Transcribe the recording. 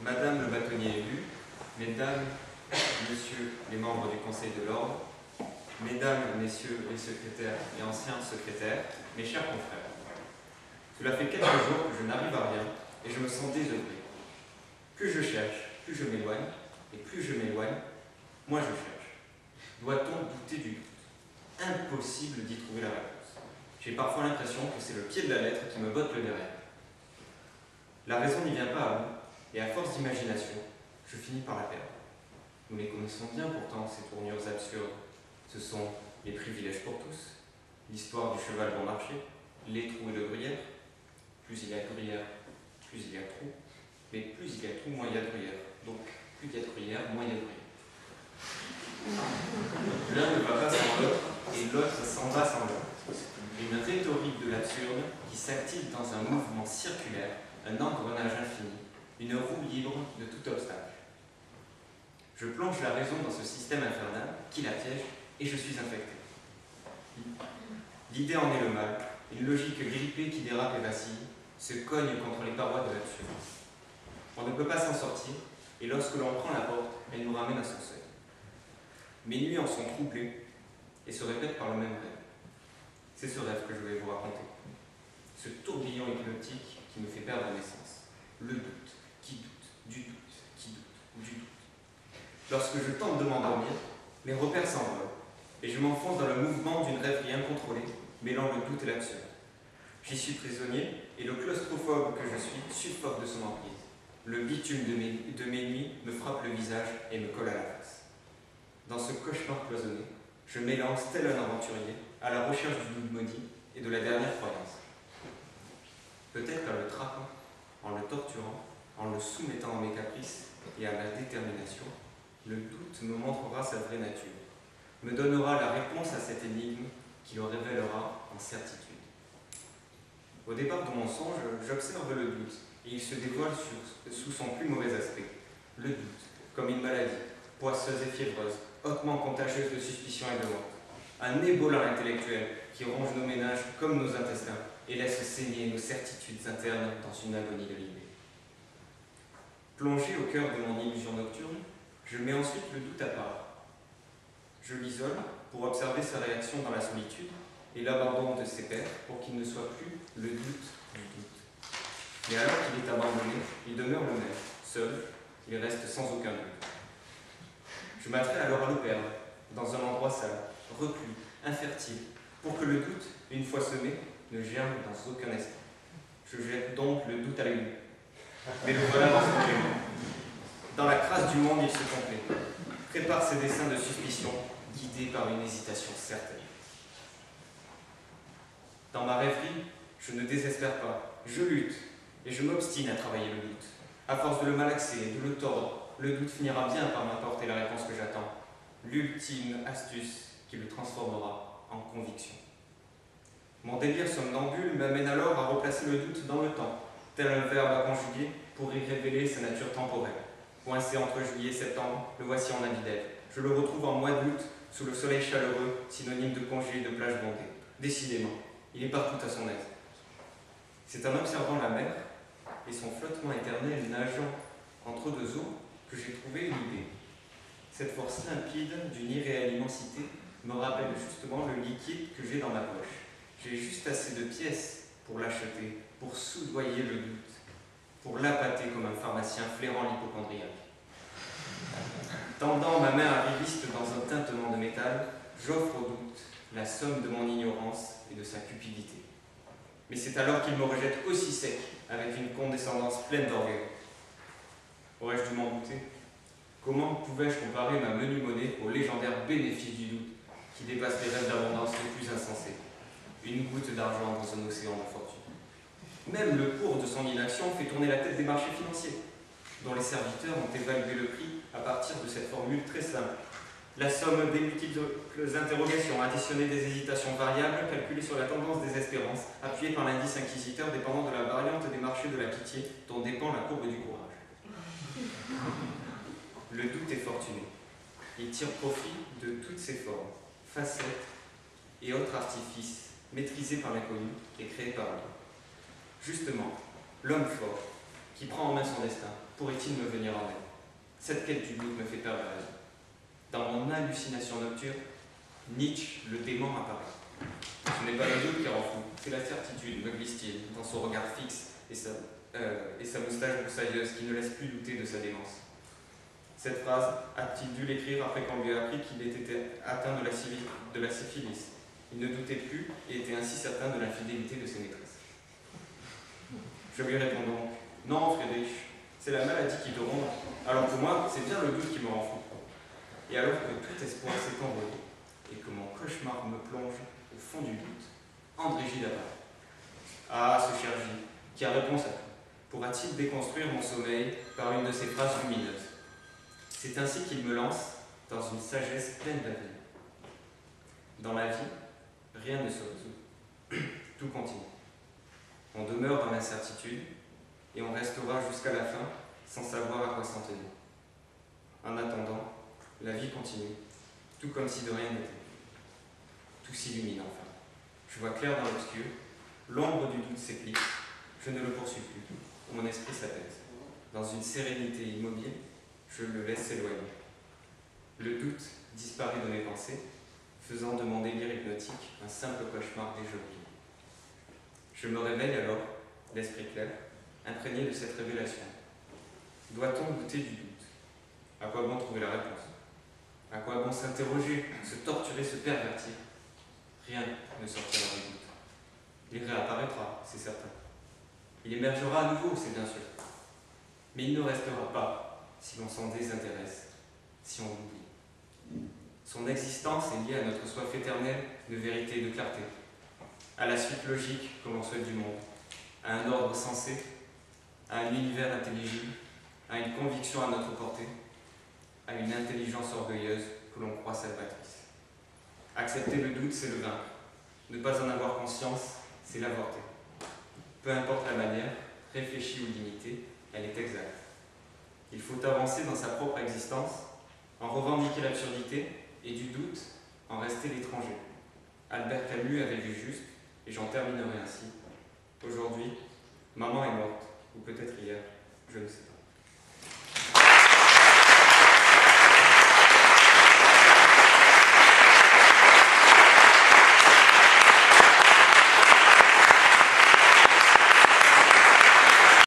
Madame le bâtonnier élu, Mesdames, Messieurs les membres du Conseil de l'Ordre, Mesdames, Messieurs les secrétaires et anciens secrétaires, mes chers confrères. Cela fait quelques jours que je n'arrive à rien et je me sens désœuvré. Plus je cherche, plus je m'éloigne, et plus je m'éloigne, moins je cherche. Doit-on douter du doute? Impossible d'y trouver la réponse. J'ai parfois l'impression que c'est le pied de la lettre qui me botte le derrière. La raison n'y vient pas à bout, et à force d'imagination, je finis par la perdre. Nous les connaissons bien pourtant, ces tournures absurdes. Ce sont les privilèges pour tous, l'histoire du cheval bon marché, les trous et le gruyère. Plus il y a de gruyère, plus il y a de trous, mais plus il y a de trous, moins il y a de gruyère. Donc, plus il y a de gruyère, moins il y a de gruyère. L'un ne va pas sans l'autre, et l'autre s'en va sans l'un. Une rhétorique de l'absurde qui s'active dans un mouvement circulaire, un engrenage infini, une roue libre de tout obstacle. Je plonge la raison dans ce système infernal qui la piège et je suis infecté. L'idée en est le mal, une logique grippée qui dérape et vacille, se cogne contre les parois de l'absurde. On ne peut pas s'en sortir et lorsque l'on prend la porte, elle nous ramène à son seuil. Mes nuits en sont troublées et se répètent par le même rêve. C'est ce rêve que je vais vous raconter. Ce tourbillon hypnotique qui me fait perdre mes sens. Le doute, qui doute, du doute, qui doute, du doute. Lorsque je tente de m'endormir, mes repères s'envolent et je m'enfonce dans le mouvement d'une rêverie incontrôlée, mêlant le doute et l'absurde. J'y suis prisonnier et le claustrophobe que je suis suffoque de son emprise. Le bitume de mes nuits me frappe le visage et me colle à la face. Dans ce cauchemar cloisonné, je m'élance tel un aventurier à la recherche du doute maudit et de la dernière croyance. Peut-être qu'en le traquant, en le torturant, en le soumettant à mes caprices et à ma détermination, le doute me montrera sa vraie nature, me donnera la réponse à cette énigme qui le révélera en certitude. Au départ de mon songe, j'observe le doute et il se dévoile sous son plus mauvais aspect. Le doute, comme une maladie, poisseuse et fiévreuse, hautement contagieuse de suspicion et de honte. Un ébola intellectuel qui ronge nos ménages comme nos intestins et laisse saigner nos certitudes internes dans une agonie de l'idée. Plongé au cœur de mon illusion nocturne, je mets ensuite le doute à part. Je l'isole pour observer sa réaction dans la solitude et l'abandon de ses pairs pour qu'il ne soit plus le doute du doute. Mais alors qu'il est abandonné, il demeure le même, seul, il reste sans aucun doute. Je m'attrais alors à le perdre, dans un endroit sale, reclus, infertile, pour que le doute, une fois semé, ne germe dans aucun esprit. Je jette donc le doute à la lune. Mais le voilà dans son génie. Dans la crasse du monde, il se complète, prépare ses dessins de suspicion, guidé par une hésitation certaine. Dans ma rêverie, je ne désespère pas, je lutte, et je m'obstine à travailler le doute. À force de le malaxer et de le tordre, le doute finira bien par m'apporter la réponse que j'attends, l'ultime astuce qui le transformera en conviction. Mon délire somnambule m'amène alors à replacer le doute dans le temps, tel un verbe à conjuguer pour y révéler sa nature temporelle. Coincé entre juillet et septembre, le voici en habit d'aide. Je le retrouve en mois d'août, sous le soleil chaleureux, synonyme de congé et de plage bondée. Décidément, il est partout à son aise. C'est en observant la mer et son flottement éternel nageant entre deux eaux que j'ai trouvé une idée. Cette force limpide d'une irréelle immensité me rappelle justement le liquide que j'ai dans ma poche. J'ai juste assez de pièces pour l'acheter, pour soudoyer le doute, pour l'appâter comme un pharmacien flairant l'hypocondriaque. Tendant ma main arriviste dans un tintement de métal, j'offre au doute la somme de mon ignorance et de sa cupidité. Mais c'est alors qu'il me rejette aussi sec, avec une condescendance pleine d'orgueil. Aurais-je dû m'en douter? Comment pouvais-je comparer ma menue monnaie aux légendaires bénéfices du doute, qui dépassent les rêves d'abondance les plus insensés? Une goutte d'argent dans un océan de fortune. Même le cours de son inaction fait tourner la tête des marchés financiers, dont les serviteurs ont évalué le prix à partir de cette formule très simple. La somme des multiples interrogations, additionnée des hésitations variables, calculée sur la tendance des espérances, appuyée par l'indice inquisiteur dépendant de la variante des marchés de la pitié, dont dépend la courbe du courage. Le doute est fortuné. Il tire profit de toutes ses formes, facettes et autres artifices, maîtrisés par l'inconnu et créés par lui. Justement, l'homme fort, qui prend en main son destin, pourrait-il me venir en aide? Cette quête du doute me fait perdre la raison. Dans mon hallucination nocturne, Nietzsche, le démon, apparaît. Ce n'est pas le doute qui rend fou, c'est la certitude, me glisse-t-il, dans son regard fixe et sa moustache broussailleuse qui ne laisse plus douter de sa démence. Cette phrase a-t-il dû l'écrire après qu'on lui a appris qu'il était atteint de la syphilis? Il ne doutait plus et était ainsi certain de l'infidélité de ses maîtresses. Je lui réponds donc, non Friedrich, c'est la maladie qui te ronge, alors pour moi c'est bien le doute qui me rend fou. Et alors que tout espoir s'est envolé et que mon cauchemar me plonge au fond du doute, André Gide apparaît. Ah, ce cher Gide, qui a réponse à tout, pourra-t-il déconstruire mon sommeil par une de ses phrases lumineuses? C'est ainsi qu'il me lance dans une sagesse pleine d'avenir. Dans la vie, rien ne se résout. Tout continue. On demeure dans l'incertitude et on restera jusqu'à la fin sans savoir à quoi s'en tenir. En attendant, la vie continue, tout comme si de rien n'était. Tout s'illumine enfin. Je vois clair dans l'obscur, l'ombre du doute s'éclipse, je ne le poursuis plus, mon esprit s'apaise. Dans une sérénité immobile, je le laisse s'éloigner. Le doute disparaît de mes pensées, faisant de mon délire hypnotique un simple cauchemar déjà oublié. Je me réveille alors, l'esprit clair, imprégné de cette révélation. Doit-on douter du doute? À quoi bon trouver la réponse? À quoi bon s'interroger, se torturer, se pervertir? Rien ne sortira du doute. Il réapparaîtra, c'est certain. Il émergera à nouveau, c'est bien sûr. Mais il ne restera pas si l'on s'en désintéresse, si on l'oublie. Son existence est liée à notre soif éternelle de vérité et de clarté, à la suite logique que l'on souhaite du monde, à un ordre sensé, à un univers intelligible, à une conviction à notre portée, à une intelligence orgueilleuse que l'on croit salvatrice. Accepter le doute, c'est le vaincre. Ne pas en avoir conscience, c'est l'avorter. Peu importe la manière, réfléchie ou limitée, elle est exacte. Il faut avancer dans sa propre existence, en revendiquer l'absurdité, et du doute, en rester l'étranger. Albert Camus avait vu juste, et j'en terminerai ainsi. Aujourd'hui, maman est morte, ou peut-être hier, je ne sais pas.